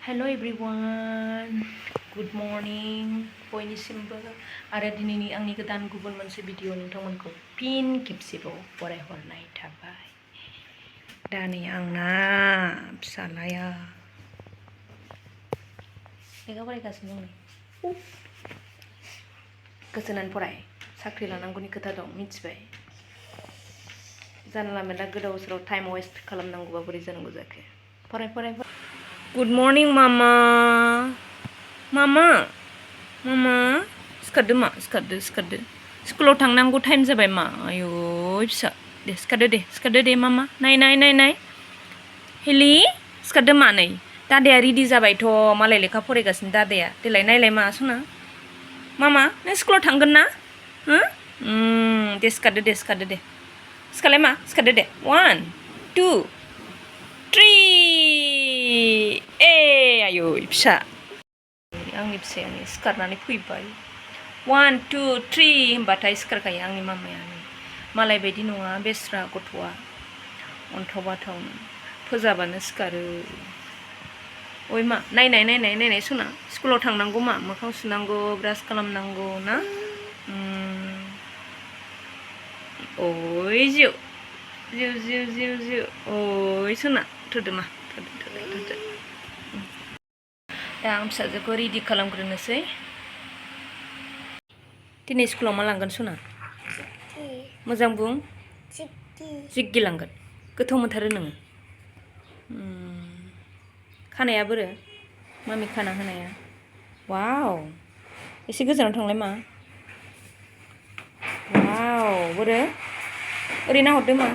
Hello everyone, good morning बयनिसिमबो आरो दिनैनि आंनि गोदान गुबुन मोनसे भिडिअ नोंथांमोनखौ फिन खेबसेबाव बरायहरनाय थाबाय। दा नै आंना फिसालाया लेखा फरायगासिनो दं। गोजोनानै फराय, साख्रि लानांगौनि खोथा दं, मिथिबाय? जानला मेनला गोदाव सोराव टाइम वेस्ट खालामनांगौबा बोरै जानांगौ जाखो? फराय फराय फराय। Good morning, Mama. Mama, Mama. सिखारदो मा? सिखारदो. स्कुलाव थांनांगौ टाइम जाबाय मा? आयौ फिसा, दे सिखारदो दे मामा. नाय. हेलि, सिखारदो मा नै? दादाया रेडि जाबायथ' मालाय लेखा फरायगासिनो दादाया। देलाय नायलाय मा सना? मामा, नों स्कुलाव थांगोन ना? हो? दे सिखारदो दे। सिखारलाय मा? सिखारदो दे. 1, 2, 3. आयौ फिसा। आंनि फिसायानो सिखारनानै फैबाय। 1, 2, 3 होनबाथाय सिखारखायो आंनि मामायानो। मालाय बायदि नङा बेस्रा गथ'आ। अन्थाव बाथावनो फोजाबानो सिखारो। ओइ मा? नायनाय सना। स्कुलाव थांनांगौ मा? मोखां सुनांगौ, ब्रास खालामनांगौ ना? ओइ जिउ। ओइ सना। थोदो मा? थोदो। दा आं फिसाजोखौ रेडि खालामग्रोनोसै। दिनै स्कुलाव मा लांगोन सना? मोजां बुं। जिग्गि लांगोन। गोथाव मोनथारो नोङो? खानाया बोरो? मामि खाना होनाया? वाव! एसे गोजानाव थांलाय मा? वाव! बोरो? ओरै नाहरदो मा?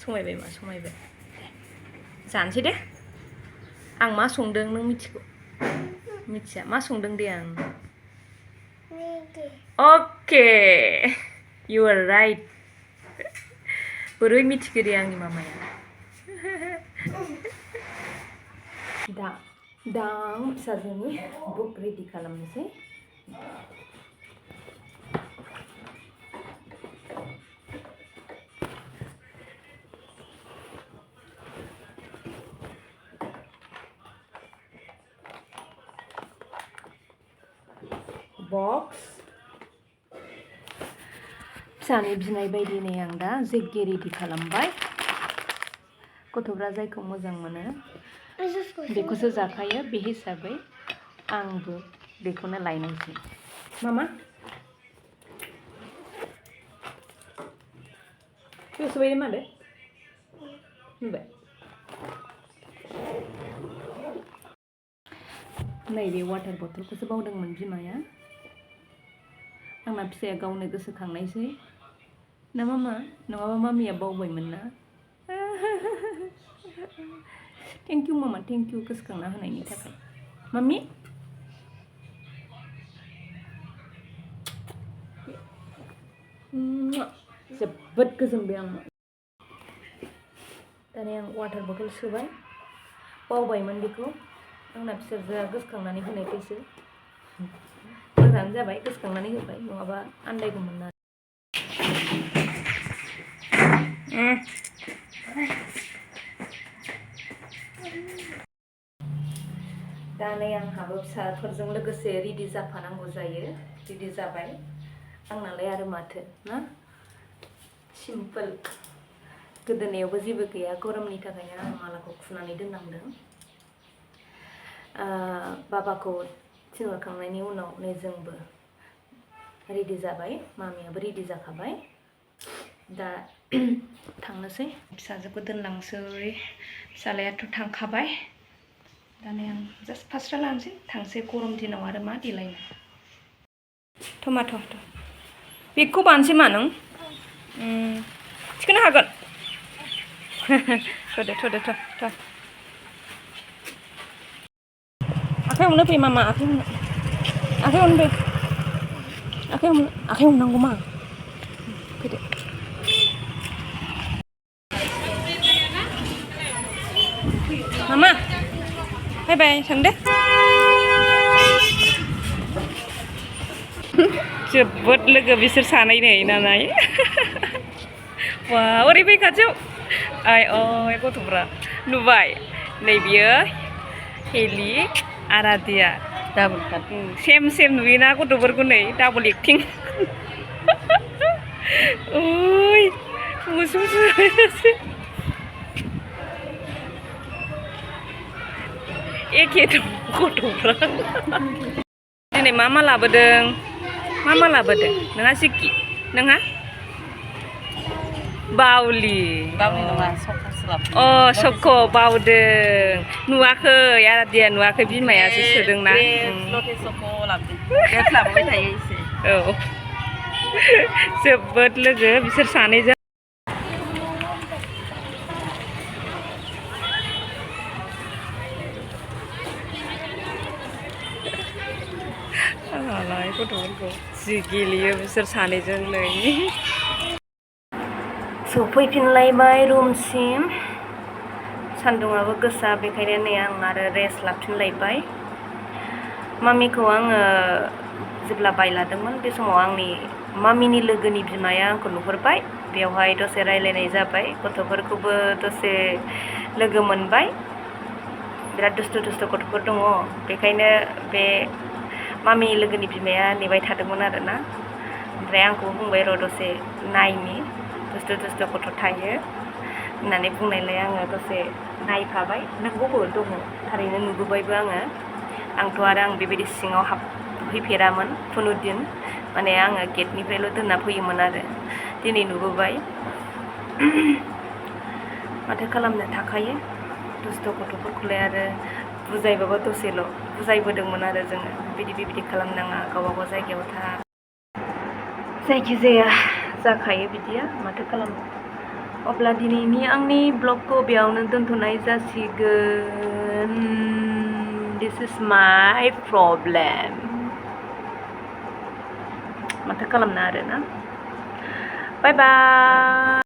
समायबाय। जानोसै दे। आं मा संदों नों मिथिगौ? मिथिया मा संदों दे आं? अके, इउ आर राइट। बोरै मिथिखो दे आंनि मामाया? दा आं फिसाजोनि बुक रेडि खालामनोसै। बक्स फिसानि बिनाय बायदिनो आं दा जेग्गे रेडि खालामबाय। गथ'फ्रा जायखौ मोजां मोनो बेखौसो जाखायो, बे हिसाबै आंबो बेखौनो लायनोसै। मामा गोसोबायदि मादो होनबाय। नैबे वाटार बथलखौसो बावदोंमोन बिमाया। आंना फिसाया गावनो गोसोखांनायसै ना मामा? नङाबा मामिया बावबायमोन ना? थेंक इउ मामा, थेंक इउ गोसोखांना होनायनि थाखाय। मामि जोबोद गोजोनबाय आं। दाने आं वाटार बथल सोबाय, बावबायमोन बेखौ। आंना फिसाजोआ गोसोखांनानै होनायखायसो मोजाङानो जाबाय, गोसोखांनानै होबाय, नङाबा आन्दायगौमोन ना। दा नै आंहाबो फिसाफोरजों लोगोसे रेडि जाफानांगौ जायो। रेडि जाबाय आंनालाय आरो माथो ना? सिम्पोल। गोदोनायावबो जेबो गैया, गरमनि थाखायनो आं मालाखौ खुनानै दोननांदों। बाबाखौ थिनहरखांनायनि उनाव नै जोंबो रेडि जाबाय, मामियाबो रेडि जाखाबाय। दा थांनोसै, फिसाजोखौ दोनलांसै। फिसालायाथ' थांखाबाय। दाने आं जास्ट फास्रा लानोसै, थांसै। गरम दिनाव आरो मा देलायनो। टमाट' बेगखौ बानोसै मा नों? थिखोनो हागोन। थ'दो। आखाइ हमनो फै मामा, आखाइ हमनांगौ मा? फैदो। मामा बाय थांदो। जोबोद लोगो बिसोर सानै नै नालाय। वा ओरै फै खाथियाव। गथ'फ्रा नुबाय नै बियो हेलि आराध्या डाबल काटिं सेम नुयोना गथ'फोरखौ नै डाबल एक्टिं ओइ मुसुमुसु एखे दं गथ'फ्रा दिनै मा लाबोदों मा लाबोदों नोंहा सिक्कि नोंहा बावलि नङा सक'सो लाबोदों अ सक' बावदों नुवाखै आराध्या नुवाखै बिमायासो सोदोंना लथे सक' लाबोदों ड्रेस लाबोबाय थायो एसे औ जोबोद लोगो बिसोर सानैजों आलाय गथ'फोरखौ जि गेलेयो बिसोर सानैजों नै सफैफिनलायबाय रुमसिम सान्दुङाबो गोसा बेखायनो नै आं आरो रेस्ट लाफिनलायबाय मामिखौ आङो जेब्ला बायलादोंमोन बे समाव आंनि मामिनि लोगोनि बिमाया आंखौ नुहुरबाय बेवहाय दसे रायलायनाय जाबाय गथ'फोरखौबो दसे लोगो मोनबाय बिराद दुस्थु गथ'फोर दङ बेखायनो बे मामिनि लोगोनि बिमाया नेबाय थादोंमोन आरोना ओमफ्राय आंखौबो बुंबाय र' दसे नायनि दुस्थु गथ' थायो होननानै बुंनायलाय आङो दसे नायफाबाय नोंगौबो दङ थारैनो नुबोबायबो आंथ' आरो आं बेबायदि सिङाव हाबहैफेरामोन खुनुदिन माने आङो गेटनिफ्रायल' दोनना फैयोमोन आरो दिनै नुबोबाय माथो खालामनो थाखायो दुस्थ' गथ'फोरखौलाय आरो बुजायबाबो दसेल' बुजायबोदोंमोन आरो जोङो बेबायदि खालामनाङा गावबागाव जायगायाव था जायखिजाया जाखायो बिदिया माथो खालामनो अब्ला दिनैनि आंनि ब्लगखौ बेयावनो दोनथ'नाय जासिगोन दिस इज माय प्रब्लेम माथो खालामनो आरोना बाय बाय